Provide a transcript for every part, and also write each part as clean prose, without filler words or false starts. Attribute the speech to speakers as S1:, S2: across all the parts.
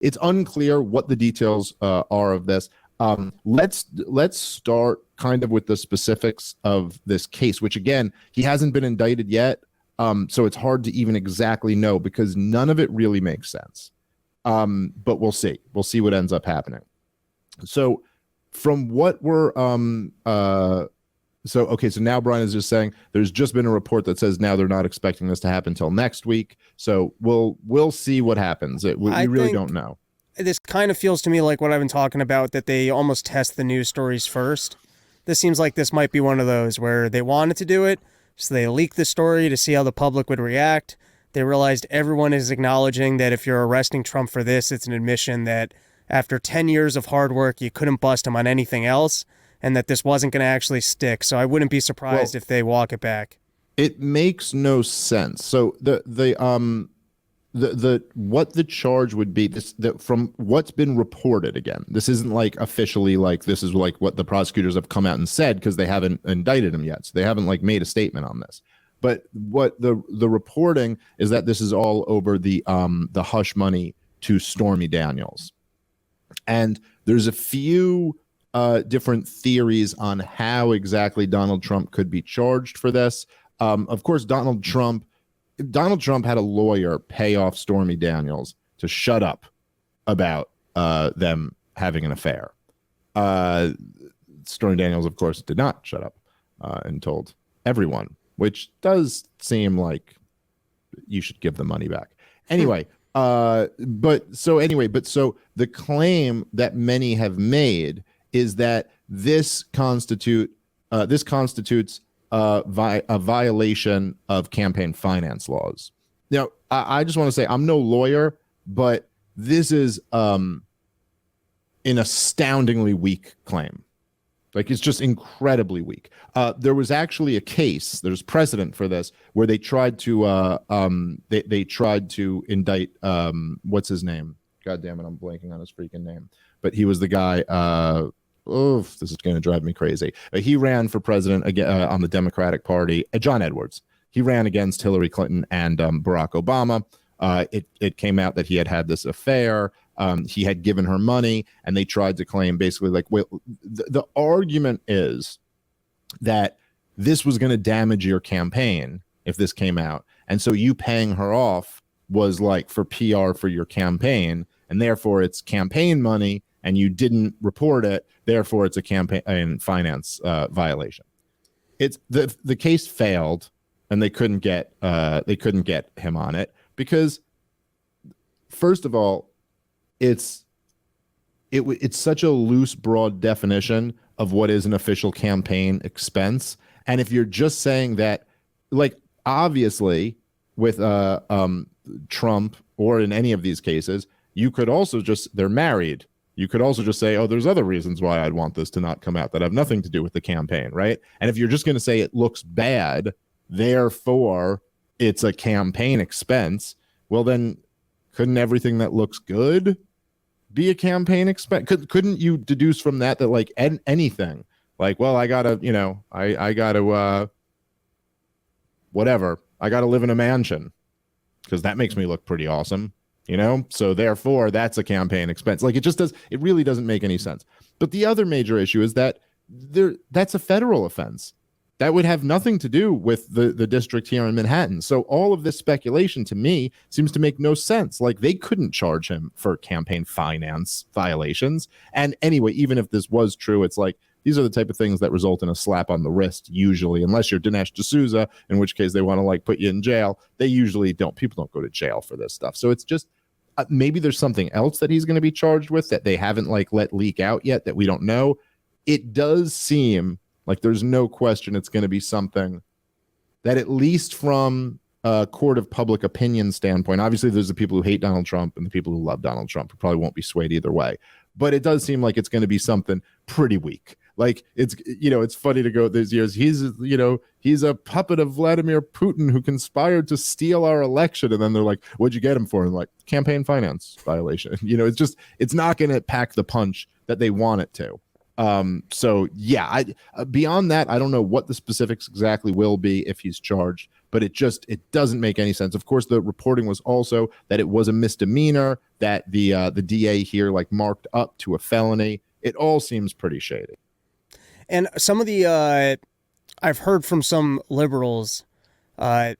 S1: it's unclear what the details are of this. Let's start kind of with the specifics of this case, which again, he hasn't been indicted yet. So it's hard to even exactly know because none of it really makes sense. But we'll see. We'll see what ends up happening. So from what we're so now Brian is just saying there's just been a report that says now they're not expecting this to happen until next week. So we'll see what happens. We really don't know.
S2: This kind of feels to me like what I've been talking about, that they almost test the news stories first. This seems like this might be one of those where they wanted to do it, so they leaked the story to see how the public would react. They realized everyone is acknowledging that if you're arresting Trump for this, it's an admission that after 10 years of hard work, you couldn't bust him on anything else, and that this wasn't going to actually stick. So I wouldn't be surprised if they walk it back.
S1: It makes no sense. So the what the charge would be, from what's been reported, again, this isn't like officially like this is like what the prosecutors have come out and said because they haven't indicted him yet. So they haven't like made a statement on this. But what the reporting is that this is all over the hush money to Stormy Daniels. And there's a few different theories on how exactly Donald Trump could be charged for this. Of course, Donald Trump had a lawyer pay off Stormy Daniels to shut up about them having an affair. Stormy Daniels, of course, did not shut up and told everyone, which does seem like you should give the money back. Anyway, but so the claim that many have made is that this constitutes a violation of campaign finance laws. Now, I just want to say I'm no lawyer, but this is an astoundingly weak claim. Like, it's just incredibly weak. There was actually a case, there's precedent for this, where they tried to they tried to indict what's his name? God damn it, I'm blanking on his freaking name. But he was the guy. This is going to drive me crazy. He ran for president again on the Democratic Party. John Edwards. He ran against Hillary Clinton and Barack Obama. It came out that he had this affair. He had given her money, and they tried to claim basically like, well, the argument is that this was going to damage your campaign if this came out. And so you paying her off was like for PR for your campaign, and therefore it's campaign money, and you didn't report it. Therefore, it's a campaign finance violation. It's the case failed, and they couldn't get him on it because, first of all, it's such a loose, broad definition of what is an official campaign expense. And if you're just saying that, like, obviously with Trump or in any of these cases, you could also they're married. You could also just say, oh, there's other reasons why I'd want this to not come out that have nothing to do with the campaign, right? And if you're just going to say it looks bad, therefore it's a campaign expense, well, then couldn't everything that looks good be a campaign expense? Couldn't you deduce from that like anything, like, well, I gotta whatever, I gotta live in a mansion because that makes me look pretty awesome, so therefore that's a campaign expense. Like, it really doesn't make any sense. But the other major issue is that that's a federal offense. That would have nothing to do with the district here in Manhattan. So all of this speculation to me seems to make no sense. Like, they couldn't charge him for campaign finance violations. And anyway, even if this was true, it's like, these are the type of things that result in a slap on the wrist, usually, unless you're Dinesh D'Souza, in which case they want to like put you in jail. They usually don't. People don't go to jail for this stuff. So it's just, maybe there's something else that he's going to be charged with that they haven't like let leak out yet that we don't know. It does seem like there's no question it's going to be something that, at least from a court of public opinion standpoint, obviously there's the people who hate Donald Trump and the people who love Donald Trump who probably won't be swayed either way. But it does seem like it's going to be something pretty weak. Like, it's funny to go these years. He's a puppet of Vladimir Putin who conspired to steal our election. And then they're like, what'd you get him for? And like, campaign finance violation. It's not going to pack the punch that they want it to. So yeah, beyond that, I don't know what the specifics exactly will be if he's charged, but it doesn't make any sense. Of course, the reporting was also that it was a misdemeanor, that the DA here like marked up to a felony. It all seems pretty shady.
S2: And some of the I've heard from some liberals. I've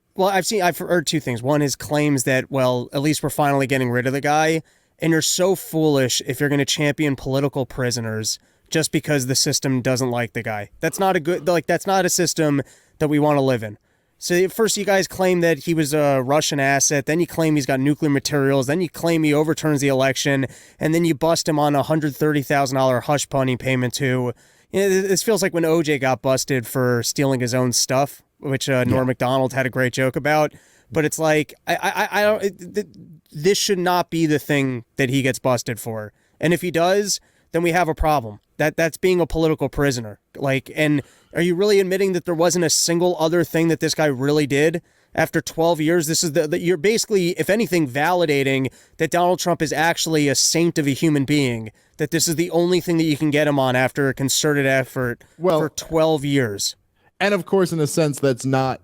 S2: heard two things. One is claims that, well, at least we're finally getting rid of the guy. And you're so foolish if you're going to champion political prisoners just because the system doesn't like the guy. That's not a system that we want to live in. So first you guys claim that he was a Russian asset, then you claim he's got nuclear materials, then you claim he overturns the election, and then you bust him on a $130,000 hush money payment to, this feels like when OJ got busted for stealing his own stuff, which Norm Macdonald had a great joke about. But it's like, I don't, this should not be the thing that he gets busted for. And if he does, then we have a problem. That's being a political prisoner. Like, and are you really admitting that there wasn't a single other thing that this guy really did after 12 years? This is you're basically, if anything, validating that Donald Trump is actually a saint of a human being, that this is the only thing that you can get him on after a concerted effort for 12 years.
S1: And of course, in a sense, that's not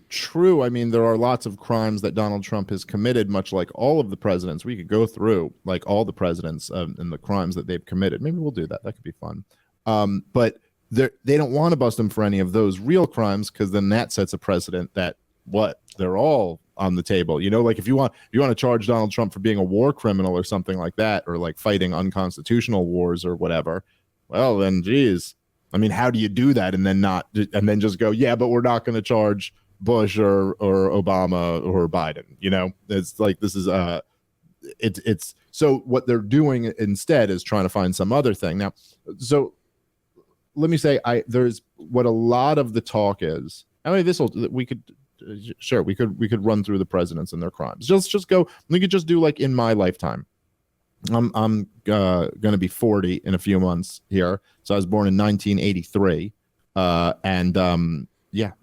S1: true. I mean, there are lots of crimes that Donald Trump has committed, much like all of the presidents. We could go through like all the presidents and the crimes that they've committed. Maybe we'll do that. That could be fun. But they don't want to bust him for any of those real crimes, because then that sets a precedent that they're all on the table. Like if you want to charge Donald Trump for being a war criminal or something like that, or like fighting unconstitutional wars or whatever, well then, geez. I mean, how do you do that and then just go, yeah, but we're not going to charge Bush or Obama or Biden? It's like, this is it's so what they're doing instead is trying to find some other thing. Now, so let me say, there's what a lot of the talk is. I mean, we could run through the presidents and their crimes. Just go. We could just do like in my lifetime. I'm going to be 40 in a few months here. So I was born in 1983. Yeah,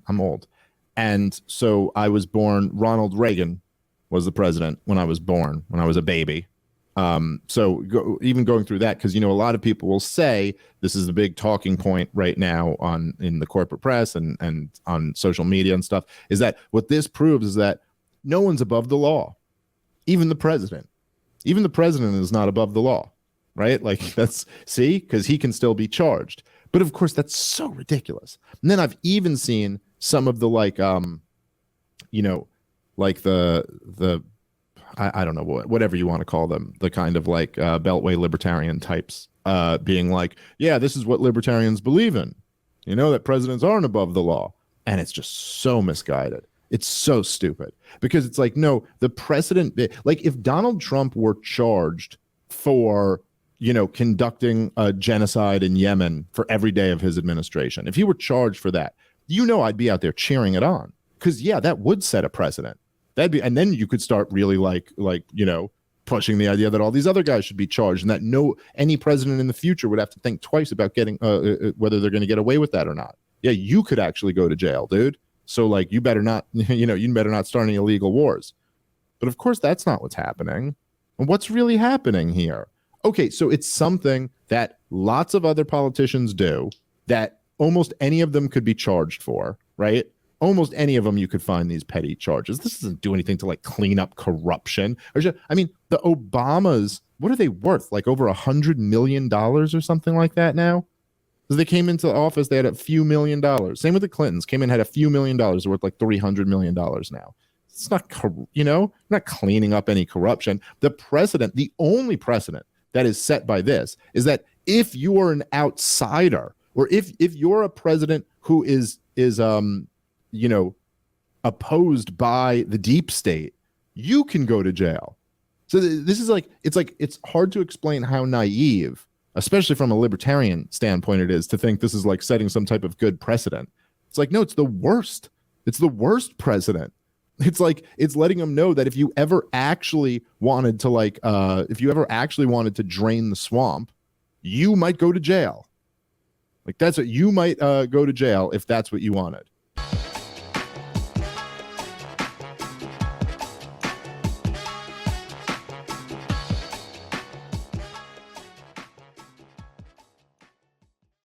S1: I'm old. And so I was born, Ronald Reagan was the president when I was born, when I was a baby. Even going through that, because, a lot of people will say this is the big talking point right now in the corporate press and on social media and stuff, is that what this proves is that no one's above the law, even the president. Even the president is not above the law, right? Like because he can still be charged. But of course, that's so ridiculous. And then I've even seen some of the like the I don't know, whatever you want to call them, the kind of like Beltway libertarian types being like, yeah, this is what libertarians believe in, that presidents aren't above the law. And it's just so misguided. It's so stupid, because it's like, no, the precedent, like if Donald Trump were charged for, conducting a genocide in Yemen for every day of his administration, if he were charged for that, I'd be out there cheering it on, because yeah, that would set a precedent. And then you could start really pushing the idea that all these other guys should be charged, and that any president in the future would have to think twice about getting whether they're going to get away with that or not. Yeah, you could actually go to jail, dude. So like, you better not, you better not start any illegal wars. But of course, that's not what's happening. And what's really happening here? Okay, so it's something that lots of other politicians do that almost any of them could be charged for, right? Almost any of them you could find these petty charges. This doesn't do anything to like clean up corruption. The Obamas, what are they worth? Like over $100 million or something like that now? Because they came into office, they had a few $1 million. Same with the Clintons. Came in, had a few $1 million. They're worth like $300 million now. It's not, not cleaning up any corruption. The only precedent that is set by this is that if you are an outsider, or if you're a president who is opposed by the deep state, you can go to jail. So this is it's hard to explain how naive, especially from a libertarian standpoint, it is to think this is like setting some type of good precedent. It's like, no, it's the worst. It's the worst precedent. It's like, it's letting them know that if you ever actually wanted to drain the swamp, you might go to jail. Like that's what you might go to jail if that's what you wanted.